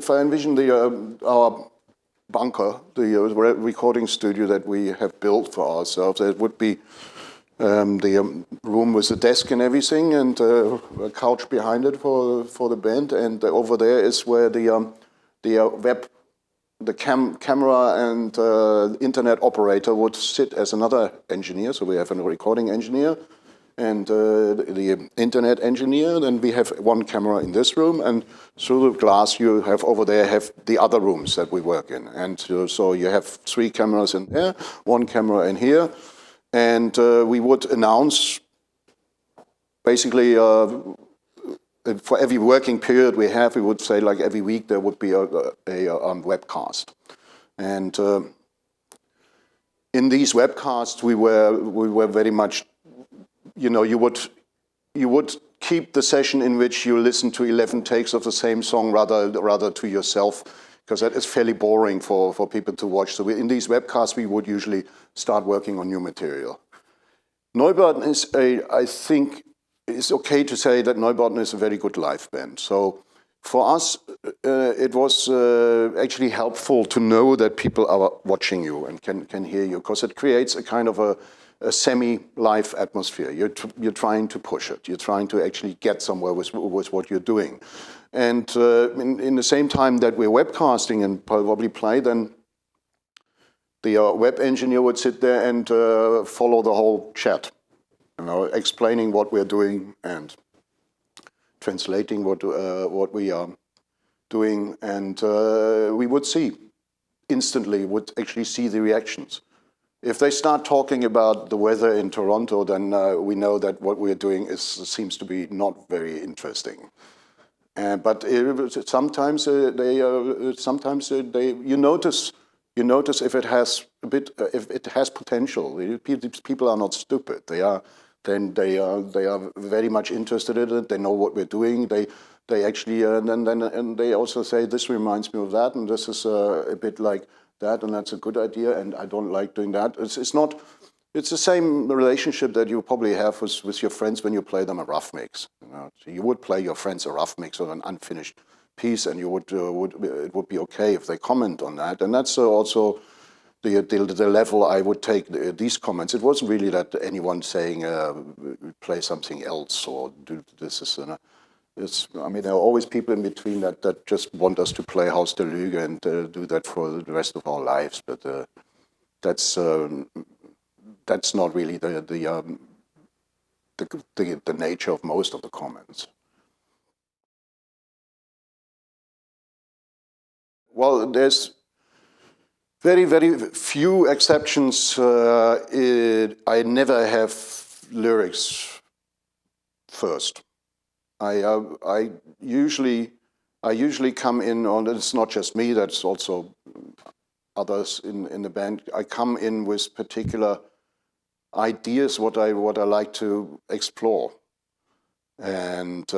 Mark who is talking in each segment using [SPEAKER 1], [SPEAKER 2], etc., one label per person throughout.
[SPEAKER 1] if I envision our bunker, the recording studio that we have built for ourselves, it would be the room with a desk and everything, and a couch behind it for the band, and over there is where the camera and internet operator would sit as another engineer. So we have a recording engineer and the internet engineer. Then we have one camera in this room, and through the glass you have over there have the other rooms that we work in. And so you have 3 cameras in there, 1 camera in here, and we would announce basically for every working period we have, we would say like every week there would be a webcast. And in these webcasts we were very much, you know, you would keep the session in which you listen to 11 takes of the same song rather to yourself, because that is fairly boring for people to watch. So in these webcasts we would usually start working on new material. Neubauten is I think it's okay to say that Neubauten is a very good live band. So for us, it was actually helpful to know that people are watching you and can hear you, because it creates a kind of a semi-live atmosphere. You're trying to push it. You're trying to actually get somewhere with what you're doing. And in the same time that we're webcasting and probably play, then the web engineer would sit there and follow the whole chat, you know, explaining what we're doing and translating what we are doing, and we would see instantly, would actually see the reactions. If they start talking about the weather in Toronto, then we know that what we're doing seems to be not very interesting. But sometimes you notice if it has if it has potential. These people are not stupid. They are very much interested in it. They know what we're doing. They actually and they also say, this reminds me of that, and this is a bit like that, and that's a good idea, and I don't like doing that. It's the same relationship that you probably have with your friends when you play them a rough mix. You know? So you would play your friends a rough mix on an unfinished piece, and you it would be okay if they comment on that. And that's also the level I would take these comments. It wasn't really that anyone saying play something else or do this. I mean, there are always people in between that just want us to play Haus der Lüge and do that for the rest of our lives. But that's not really the nature of most of the comments. Well, there's very, very few exceptions. I never have lyrics first. I usually come in on, it's not just me, that's also others in the band. I come in with particular ideas what I like to explore, and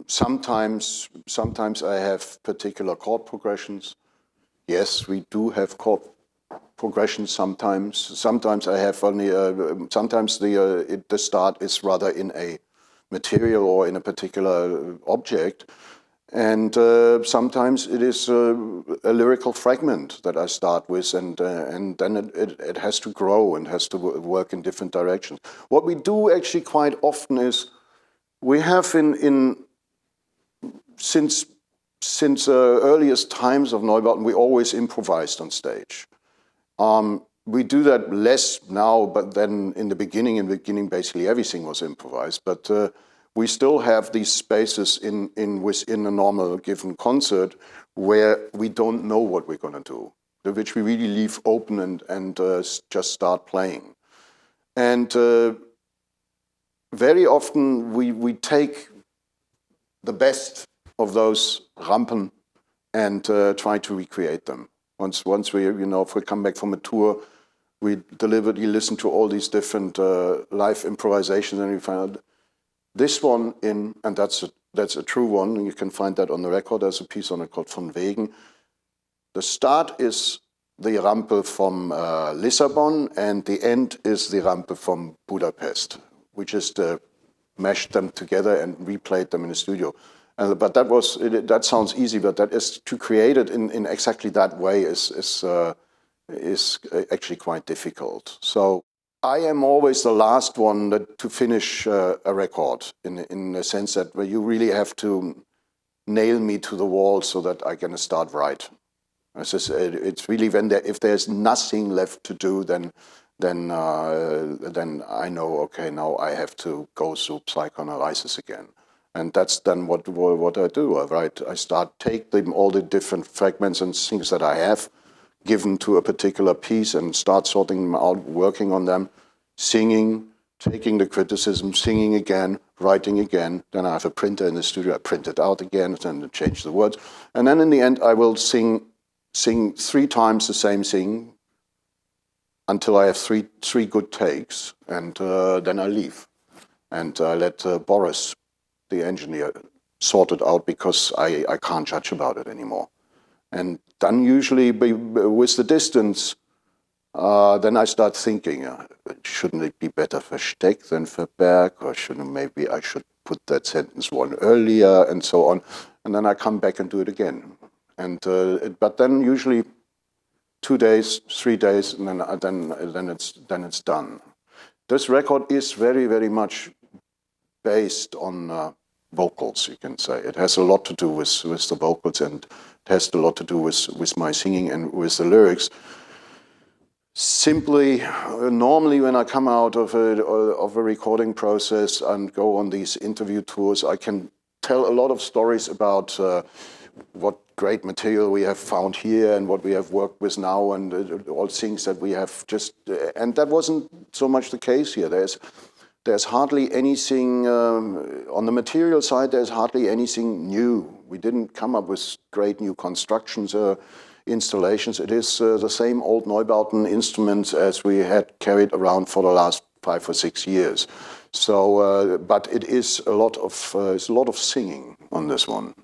[SPEAKER 1] sometimes I have particular chord progressions. Yes, we do have chord progressions sometimes. Sometimes I have only sometimes the start is rather in a material or in a particular object, and sometimes it is a lyrical fragment that I start with, and then it has to grow and has to work in different directions. What we do actually quite often is we have since earliest times of Neubauten, we always improvised on stage. We do that less now, but then in the beginning basically everything was improvised. But we still have these spaces within a normal given concert where we don't know what we're going to do, which we really leave open and just start playing. And very often we take the best of those Rampen and try to recreate them. Once we, you know, if we come back from a tour, we deliberately listen to all these different live improvisations, and we find out this one and that's a true one, and you can find that on the record. There's a piece on it called Von Wegen. The start is the Rampe from Lissabon, and the end is the Rampe from Budapest. We just mashed them together and replayed them in the studio. But that sounds easy, but that is to create it in exactly that way is actually quite difficult. So I am always the last one to finish a record in the sense that where you really have to nail me to the wall so that I can start right. It's really if there's nothing left to do, then I know, okay, now I have to go through psychoanalysis again. And that's then what I do. I take all the different fragments and things that I have given to a particular piece and start sorting them out, working on them, singing, taking the criticism, singing again, writing again. Then I have a printer in the studio, I print it out again, and change the words. And then in the end, I will sing 3 times the same thing until I have three good takes, and then I leave. And I let Boris, the engineer, sort it out because I can't judge about it anymore. And then usually with the distance, then I start thinking, shouldn't it be better for Steck than for Berg, or maybe I should put that sentence one earlier, and so on. And then I come back and do it again. And but then usually 2 days, 3 days, and then it's done. This record is very, very much based on vocals, you can say. It has a lot to do with the vocals, and it has a lot to do with my singing and with the lyrics. Simply, normally when I come out of a recording process and go on these interview tours, I can tell a lot of stories about what great material we have found here and what we have worked with now, and all things that we have just, and that wasn't so much the case here. There's hardly anything, on the material side, there's hardly anything new. We didn't come up with great new constructions, installations. It is the same old Neubauten instruments as we had carried around for the last 5 or 6 years. So, but it is a lot of singing on this one.